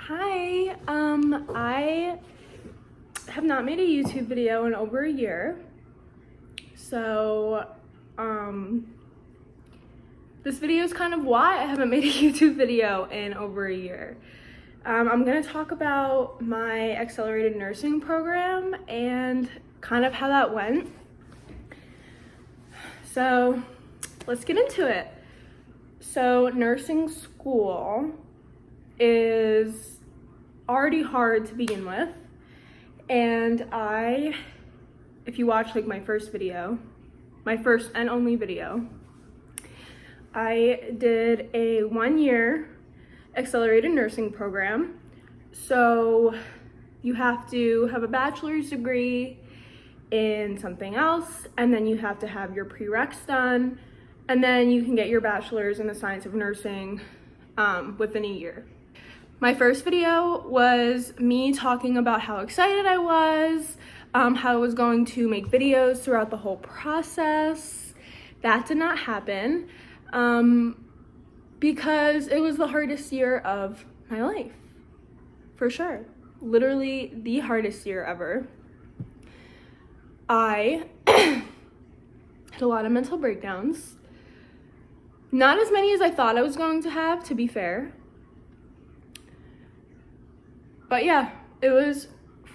Hi, I have not made a YouTube video in over a year. So, this video is kind of why I haven't made a YouTube video in over a year. I'm gonna talk about my accelerated nursing program and kind of how that went. So, let's get into it. So, nursing school is already hard to begin with, and if you watch like my first and only video, I did a 1-year accelerated nursing program. So you have to have a bachelor's degree in something else, and then you have to have your prereqs done, and then you can get your bachelor's in the science of nursing within a year. My first video was me talking about how excited I was, how I was going to make videos throughout the whole process. That did not happen because it was the hardest year of my life, for sure. Literally the hardest year ever. I had a lot of mental breakdowns. Not as many as I thought I was going to have, to be fair. But yeah, it was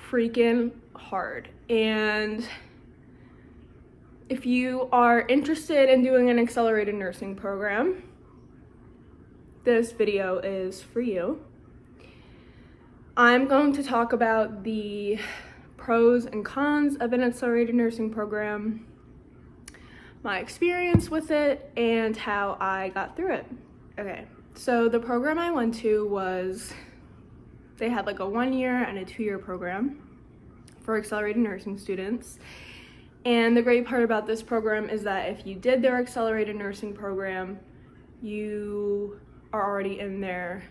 freaking hard. And if you are interested in doing an accelerated nursing program, this video is for you. I'm going to talk about the pros and cons of an accelerated nursing program, my experience with it, and how I got through it. Okay, so the program I went to they had like a 1-year and a 2-year program for accelerated nursing students. And the great part about this program is that if you did their accelerated nursing program, you are already in their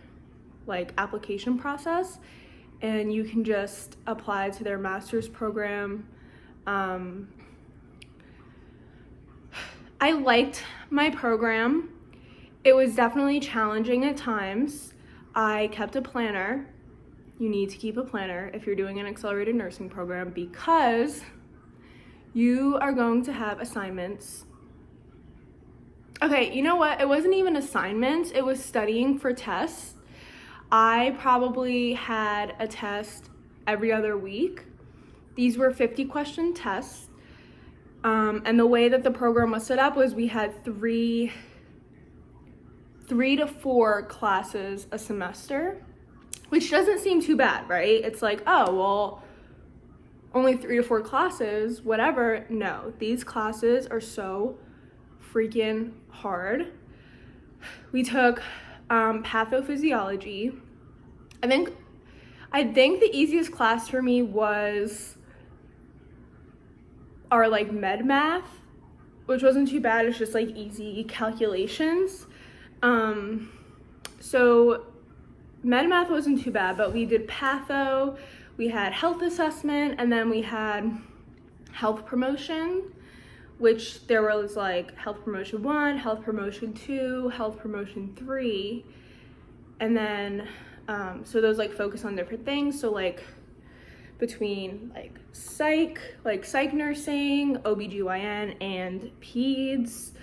like application process, and you can just apply to their master's program. I liked my program. It was definitely challenging at times. I kept a planner. You need to keep a planner if you're doing an accelerated nursing program, because you are going to have assignments. Okay, you know what? It wasn't even assignments, it was studying for tests. I probably had a test every other week. These were 50-question tests. And the way that the program was set up was we had three to four classes a semester, which doesn't seem too bad, right? It's like, oh, well, only 3 to 4 classes, whatever. No, these classes are so freaking hard. We took pathophysiology. I think the easiest class for me was our like med math, which wasn't too bad. It's just like easy calculations. So med math wasn't too bad, but we did patho, we had health assessment, and then we had health promotion, which there was like health promotion 1, health promotion 2, health promotion 3, and then so those like focus on different things. So like between like psych nursing, OBGYN, and peds,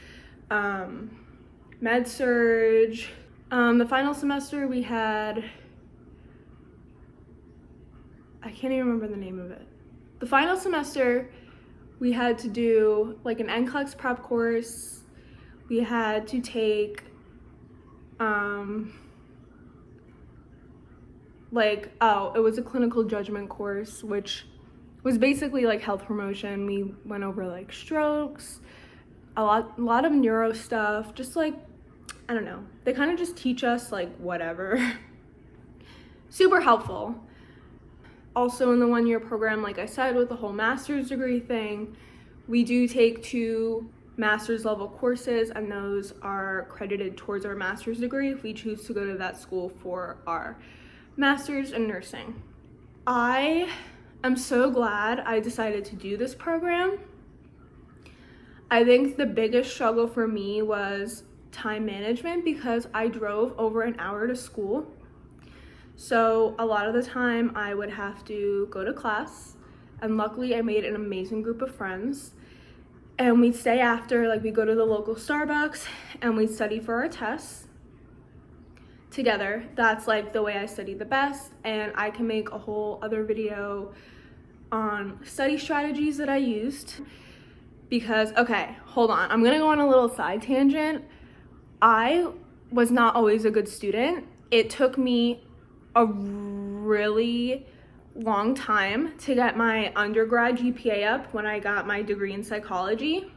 med surg. The final semester we had, I can't even remember the name of it. The final semester we had to do like an NCLEX prep course. We had to take it was a clinical judgment course, which was basically like health promotion. We went over like strokes, a lot of neuro stuff, just like, I don't know, they kind of just teach us like whatever. Super helpful. Also in the 1-year program, like I said, with the whole master's degree thing, we do take 2 master's level courses, and those are credited towards our master's degree if we choose to go to that school for our master's in nursing. I am so glad I decided to do this program. I think the biggest struggle for me was time management, because I drove over an hour to school. So a lot of the time I would have to go to class, and luckily I made an amazing group of friends, and we'd stay after, like we'd go to the local Starbucks and we'd study for our tests together. That's like the way I study the best, and I can make a whole other video on study strategies that I used because, okay, hold on, I'm gonna go on a little side tangent. I was not always a good student. It took me a really long time to get my undergrad GPA up when I got my degree in psychology.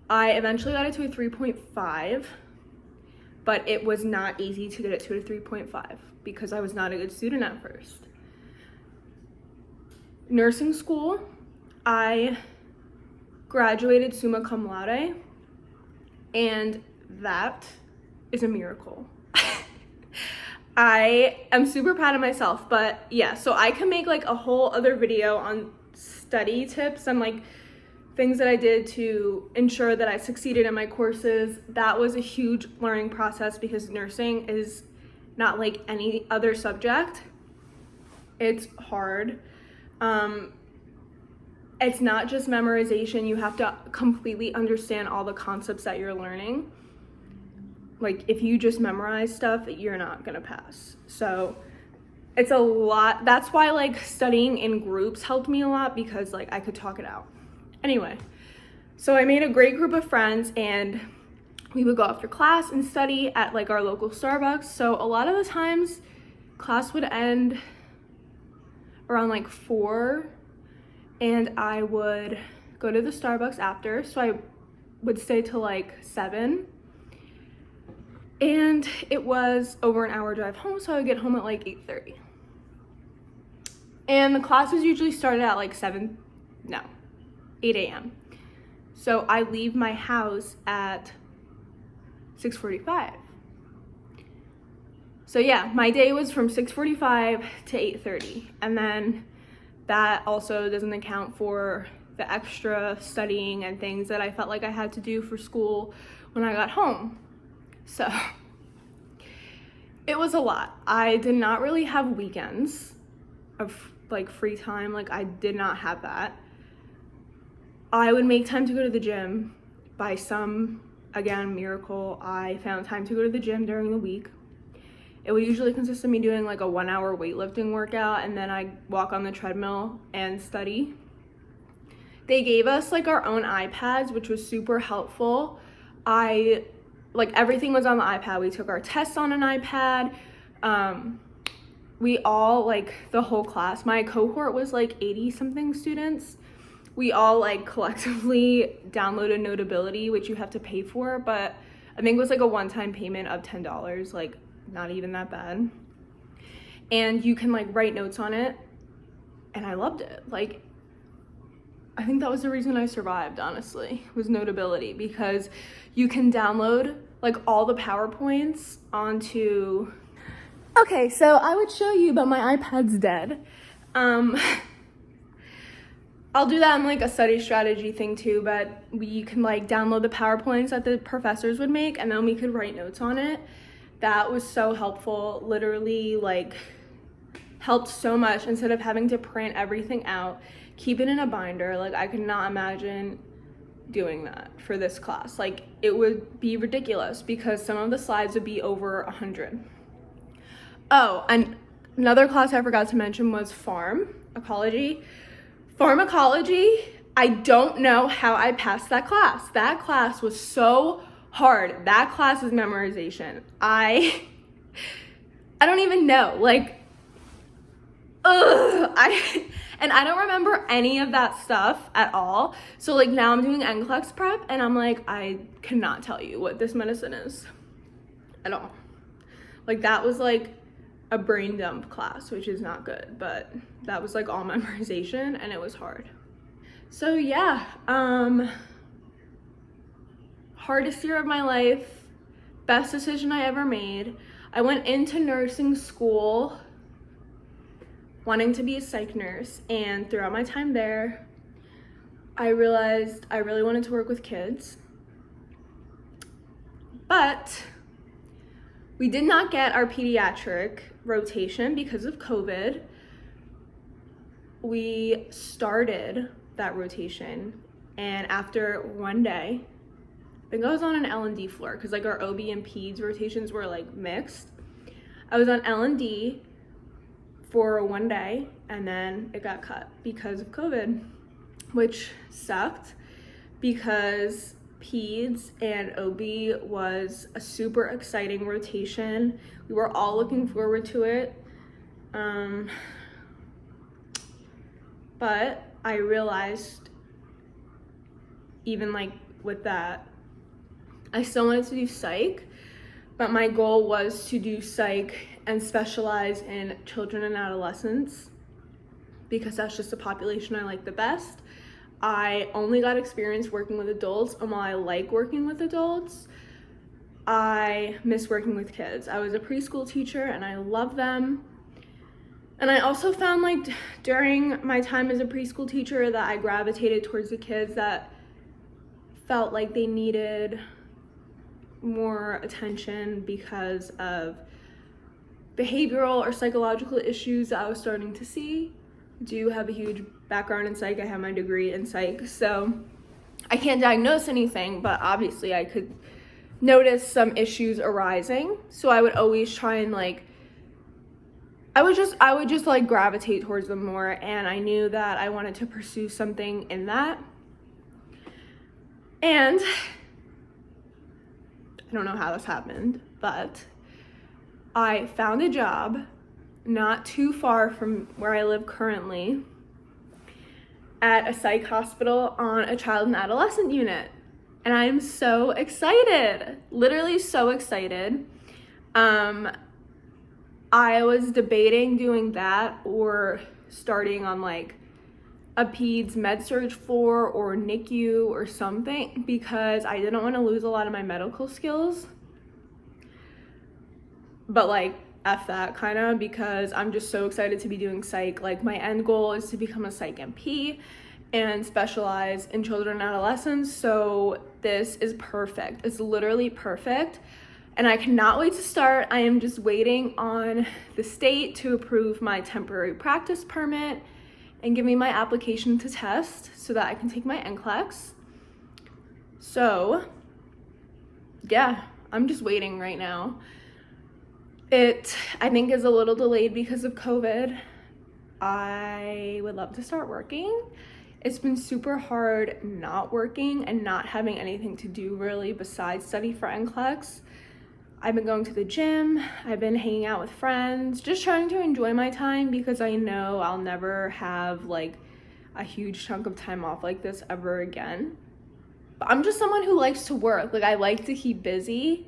I eventually got it to a 3.5, but it was not easy to get it to a 3.5 because I was not a good student at first. Nursing school, I graduated summa cum laude, and that is a miracle. I am super proud of myself, but yeah, so I can make like a whole other video on study tips and like things that I did to ensure that I succeeded in my courses. That was a huge learning process because nursing is not like any other subject. It's hard. It's not just memorization. You have to completely understand all the concepts that you're learning. Like if you just memorize stuff, you're not gonna pass. So it's a lot. That's why like studying in groups helped me a lot because like I could talk it out. Anyway, so I made a great group of friends and we would go after class and study at like our local Starbucks. So a lot of the times class would end around like 4 and I would go to the Starbucks after. So I would stay till like 7. And it was over an hour drive home, so I would get home at like 8:30. And the classes usually started at like 8 a.m. So I leave my house at 6:45. So yeah, my day was from 6:45 to 8:30. And then that also doesn't account for the extra studying and things that I felt like I had to do for school when I got home. So it was a lot. I did not really have weekends of like free time. Like I did not have that. I would make time to go to the gym. By some, again, miracle, I found time to go to the gym during the week. It would usually consist of me doing like a 1-hour weightlifting workout, and then I walk on the treadmill and study. They gave us like our own iPads, which was super helpful. Like everything was on the iPad. We took our tests on an iPad. We all, like the whole class, my cohort was like 80 something students. We all like collectively downloaded Notability, which you have to pay for, but I think it was like a one-time payment of $10, like not even that bad. And you can like write notes on it, and I loved it. Like I think that was the reason I survived, honestly, was Notability, because you can download like all the PowerPoints onto... Okay, so I would show you, but my iPad's dead. I'll do that in like a study strategy thing too, but we can like download the PowerPoints that the professors would make, and then we could write notes on it. That was so helpful, literally like helped so much instead of having to print everything out, keep it in a binder. Like I could not imagine doing that for this class. Like it would be ridiculous because some of the slides would be over 100. Oh, and another class I forgot to mention was pharmacology. Pharmacology, I don't know how I passed that class. That class was so hard. That class is memorization. I don't even know, like, and I don't remember any of that stuff at all. So like now I'm doing NCLEX prep and I'm like, I cannot tell you what this medicine is at all. Like that was like a brain dump class, which is not good, but that was like all memorization and it was hard. So yeah, hardest year of my life, best decision I ever made. I went into nursing school wanting to be a psych nurse, and throughout my time there, I realized I really wanted to work with kids. But We did not get our pediatric rotation because of COVID. We started that rotation, and after one day, I think I was on an L&D floor because like our OB and peds rotations were like mixed. I was on L&D for one day, and then it got cut because of COVID, which sucked because peds and OB was a super exciting rotation. We were all looking forward to it. But I realized even like with that, I still wanted to do psych, but my goal was to do psych and specialize in children and adolescents because that's just the population I like the best. I only got experience working with adults, and while I like working with adults, I miss working with kids. I was a preschool teacher and I love them. And I also found like during my time as a preschool teacher that I gravitated towards the kids that felt like they needed more attention because of behavioral or psychological issues that I was starting to see. I do have a huge background in psych. I have my degree in psych, so I can't diagnose anything, but obviously I could notice some issues arising. So I would always try and like, I would just like gravitate towards them more, and I knew that I wanted to pursue something in that. And I don't know how this happened, but I found a job not too far from where I live currently at a psych hospital on a child and adolescent unit. And I'm so excited, literally so excited. I was debating doing that or starting on like a peds med-surg floor or NICU or something because I didn't want to lose a lot of my medical skills. But like, F that kind of, because I'm just so excited to be doing psych. Like my end goal is to become a psych MP and specialize in children and adolescents. So this is perfect. It's literally perfect. And I cannot wait to start. I am just waiting on the state to approve my temporary practice permit and give me my application to test so that I can take my NCLEX. So yeah, I'm just waiting right now. It, I think, is a little delayed because of COVID. I would love to start working. It's been super hard not working and not having anything to do really besides study for NCLEX. I've been going to the gym, I've been hanging out with friends, just trying to enjoy my time because I know I'll never have like a huge chunk of time off like this ever again. But I'm just someone who likes to work. Like I like to keep busy.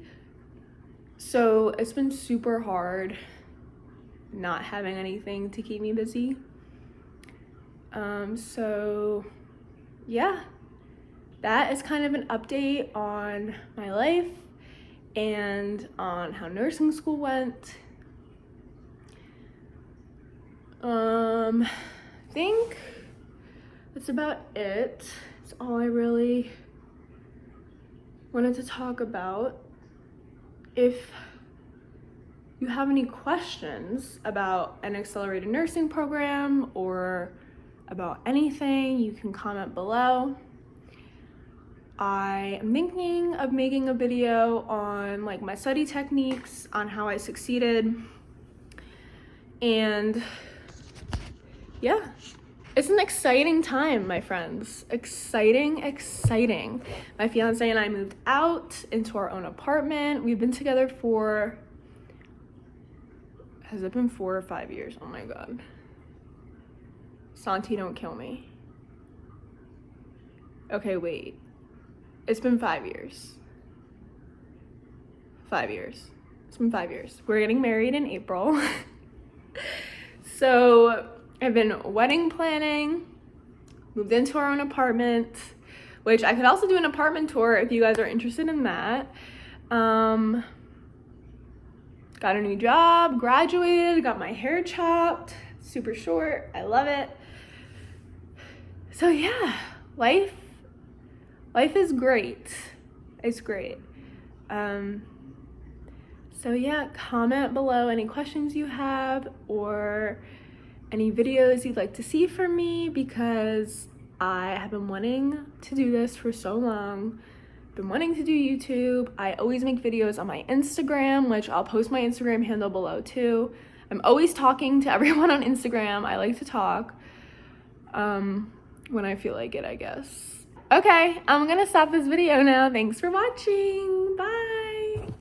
So it's been super hard not having anything to keep me busy. So yeah, that is kind of an update on my life and on how nursing school went. I think that's about it. That's all I really wanted to talk about. If you have any questions about an accelerated nursing program or about anything, you can comment below. I am thinking of making a video on like my study techniques, on how I succeeded, and yeah, it's an exciting time, my friends. Exciting. My fiance and I moved out into our own apartment. We've been together for, has it been 4 or 5 years? Oh my God. Santi, don't kill me. Okay, wait. It's been 5 years. 5 years. It's been 5 years. We're getting married in April. So I've been wedding planning, moved into our own apartment, which I could also do an apartment tour if you guys are interested in that. Got a new job, graduated, got my hair chopped, super short. I love it. So yeah, life is great. It's great. So yeah, comment below any questions you have or any videos you'd like to see from me, because I have been wanting to do this for so long. Been wanting to do YouTube. I always make videos on my Instagram, which I'll post my Instagram handle below too. I'm always talking to everyone on Instagram. I like to talk when I feel like it, I guess. Okay, I'm gonna stop this video now. Thanks for watching.